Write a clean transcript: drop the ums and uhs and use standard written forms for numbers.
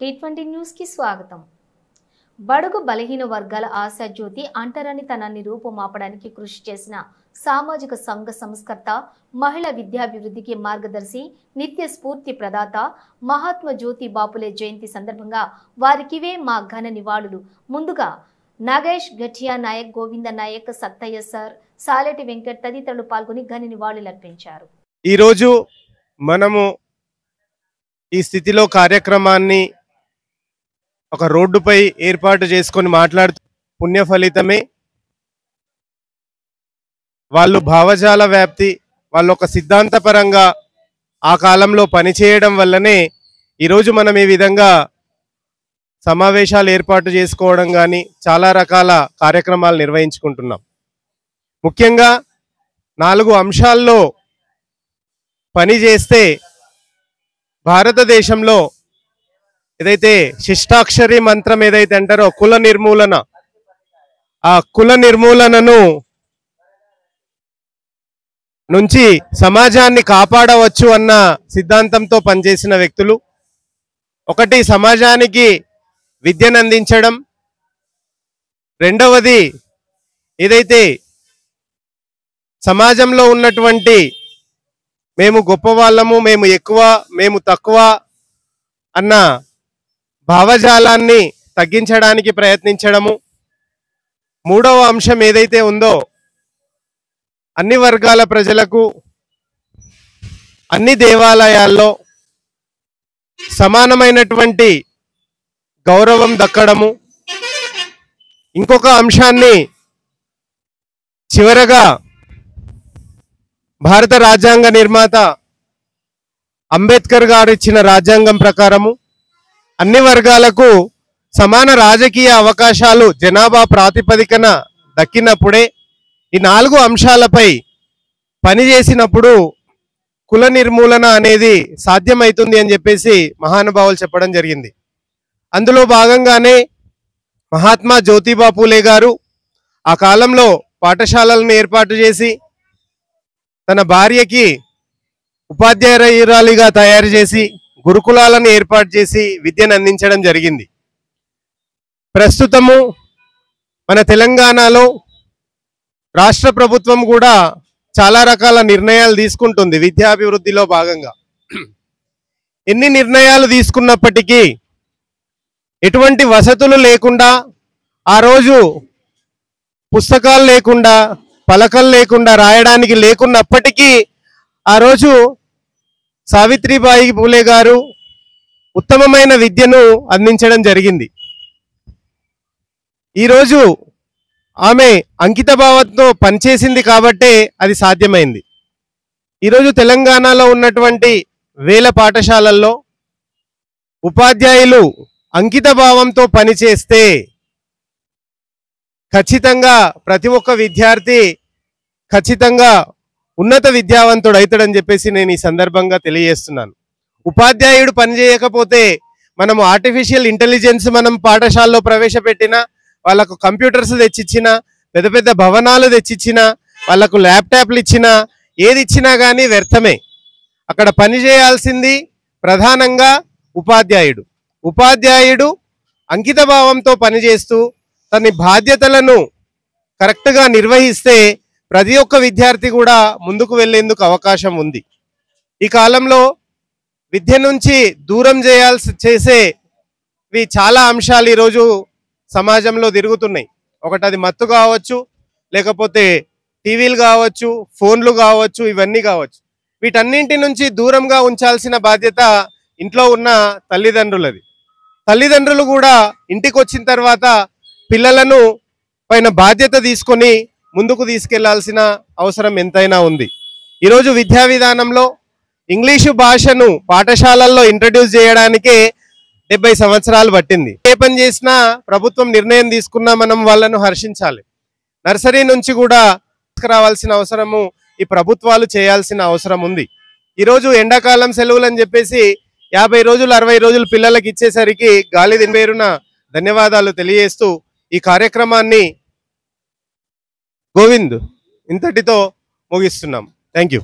T20 news కి స్వాగతం. బడుగు బలహీన వర్గాల ఆశాజ్యోతి అంటరానితనాన్ని రూపుమాపడానికి కృషి చేసిన సామాజిక సంఘ సంస్కర్త, మహిళా విద్యాభివృద్ధికి మార్గదర్శి, నిత్య స్ఫూర్తి ప్రదాత మహాత్మా జ్యోతి బాపులే జయంతి సందర్భంగా వారికివే మా ఘన నివాళులు. ముందుగా నాగేష్ గఠియా నాయక్, గోవింద నాయక్, సత్తయ్య సార్, సాలెటి వెంకట్ తదితరులు పాల్గొని ఘన నివాళులర్పించారు. ఈ రోజు మనము ఈ స్థితిలో కార్యక్రమాన్ని ఒక రోడ్డుపై ఏర్పాటు చేసుకొని మాట్లాడుతూ పుణ్య ఫలితమే. వాళ్ళు భావజాల వ్యాప్తి, వాళ్ళు ఒక సిద్ధాంతపరంగా ఆ కాలంలో పనిచేయడం వల్లనే ఈరోజు మనం ఈ విధంగా సమావేశాలు ఏర్పాటు చేసుకోవడం కానీ చాలా రకాల కార్యక్రమాలు నిర్వహించుకుంటున్నాం. ముఖ్యంగా 4 అంశాల్లో పనిచేస్తే భారతదేశంలో ఏదైతే శిష్టాక్షరి మంత్రం ఏదైతే అంటారో కుల నిర్మూలన, ఆ కుల నిర్మూలనను నుంచి సమాజాన్ని కాపాడవచ్చు అన్న సిద్ధాంతంతో పనిచేసిన వ్యక్తులు. ఒకటి సమాజానికి విద్యను అందించడం, రెండవది ఏదైతే సమాజంలో ఉన్నటువంటి మేము గొప్పవాళ్ళము, మేము ఎక్కువ, మేము తక్కువ అన్న భావజాలాన్ని తగ్గించడానికి ప్రయత్నించడము. మూడవ అంశం ఏదైతే ఉందో అన్ని వర్గాల ప్రజలకు అన్ని దేవాలయాల్లో సమానమైనటువంటి గౌరవం దక్కడము. ఇంకొక అంశాన్ని చివరగా భారత రాజ్యాంగ నిర్మాత అంబేద్కర్ గారు ఇచ్చిన రాజ్యాంగం ప్రకారము అన్ని వర్గాలకు సమాన రాజకీయ అవకాశాలు జనాభా ప్రాతిపదికన దక్కినప్పుడే ఈ 4 అంశాలపై పనిచేసినప్పుడు కుల నిర్మూలన అనేది సాధ్యమవుతుంది అని చెప్పేసి మహానుభావులు చెప్పడం జరిగింది. అందులో భాగంగానే మహాత్మా జ్యోతిబా పూలే గారు ఆ కాలంలో పాఠశాలలను ఏర్పాటు చేసి తన భార్యకి ఉపాధ్యాయురాలిగా తయారు చేసి గురుకులాలను ఏర్పాటు చేసి విద్యను అందించడం జరిగింది. ప్రస్తుతము మన తెలంగాణలో రాష్ట్ర ప్రభుత్వం కూడా చాలా రకాల నిర్ణయాలు తీసుకుంటుంది విద్యాభివృద్ధిలో భాగంగా. ఎన్ని నిర్ణయాలు తీసుకున్నప్పటికీ ఎటువంటి వసతులు లేకుండా, ఆ రోజు పుస్తకాలు లేకుండా, పలకలు లేకుండా, రాయడానికి లేకున్నప్పటికీ ఆ రోజు సావిత్రిబాయి పూలే గారు ఉత్తమమైన విద్యను అందించడం జరిగింది. ఈరోజు ఆమె అంకిత భావంతో పనిచేసింది కాబట్టే అది సాధ్యమైంది. ఈరోజు తెలంగాణలో ఉన్నటువంటి వేల పాఠశాలల్లో ఉపాధ్యాయులు అంకిత భావంతో పనిచేస్తే ఖచ్చితంగా ప్రతి ఒక్క విద్యార్థి ఖచ్చితంగా ఉన్నత విద్యావంతుడు అవుతాడని చెప్పేసి నేను ఈ సందర్భంగా తెలియజేస్తున్నాను. ఉపాధ్యాయుడు పనిచేయకపోతే మనము ఆర్టిఫిషియల్ ఇంటెలిజెన్స్ మనం పాఠశాలలో ప్రవేశపెట్టినా, వాళ్ళకు కంప్యూటర్స్ తెచ్చిచ్చినా, పెద్ద పెద్ద భవనాలు తెచ్చిచ్చినా, వాళ్ళకు ల్యాప్టాప్లు ఇచ్చినా, ఏది ఇచ్చినా కానీ వ్యర్థమే. అక్కడ పనిచేయాల్సింది ప్రధానంగా ఉపాధ్యాయుడు. ఉపాధ్యాయుడు అంకిత భావంతో పనిచేస్తూ తన బాధ్యతలను కరెక్ట్గా నిర్వహిస్తే ప్రతి ఒక్క విద్యార్థి కూడా ముందుకు వెళ్లేందుకు అవకాశం ఉంది. ఈ కాలంలో విద్య నుంచి దూరం చేసేవి చాలా అంశాలు ఈరోజు సమాజంలో తిరుగుతున్నాయి. ఒకటి అది మత్తు కావచ్చు, లేకపోతే టీవీలు కావచ్చు, ఫోన్లు కావచ్చు, ఇవన్నీ కావచ్చు. వీటన్నింటి నుంచి దూరంగా ఉంచాల్సిన బాధ్యత ఇంట్లో ఉన్న తల్లిదండ్రులది. తల్లిదండ్రులు కూడా ఇంటికి వచ్చిన తర్వాత పిల్లలను పైన బాధ్యత తీసుకొని ముందుకు తీసుకెళ్లాల్సిన అవసరం ఎంతైనా ఉంది. ఈరోజు విద్యా విధానంలో ఇంగ్లీషు భాషను పాఠశాలల్లో ఇంట్రడ్యూస్ చేయడానికే 70 సంవత్సరాలు పట్టింది. ఏ పని చేసినా ప్రభుత్వం నిర్ణయం తీసుకున్నా మనం వాళ్ళను హర్షించాలి. నర్సరీ నుంచి కూడా తీసుకురావాల్సిన అవసరము ఈ ప్రభుత్వాలు చేయాల్సిన అవసరం ఉంది. ఈరోజు ఎండాకాలం సెలవులు అని చెప్పేసి 50 రోజులు 60 రోజులు పిల్లలకి ఇచ్చేసరికి గాలి దినబేరున ధన్యవాదాలు తెలియజేస్తూ ఈ కార్యక్రమాన్ని గోవింద్ ఇంతటితో ముగిస్తున్నాం. Thank you.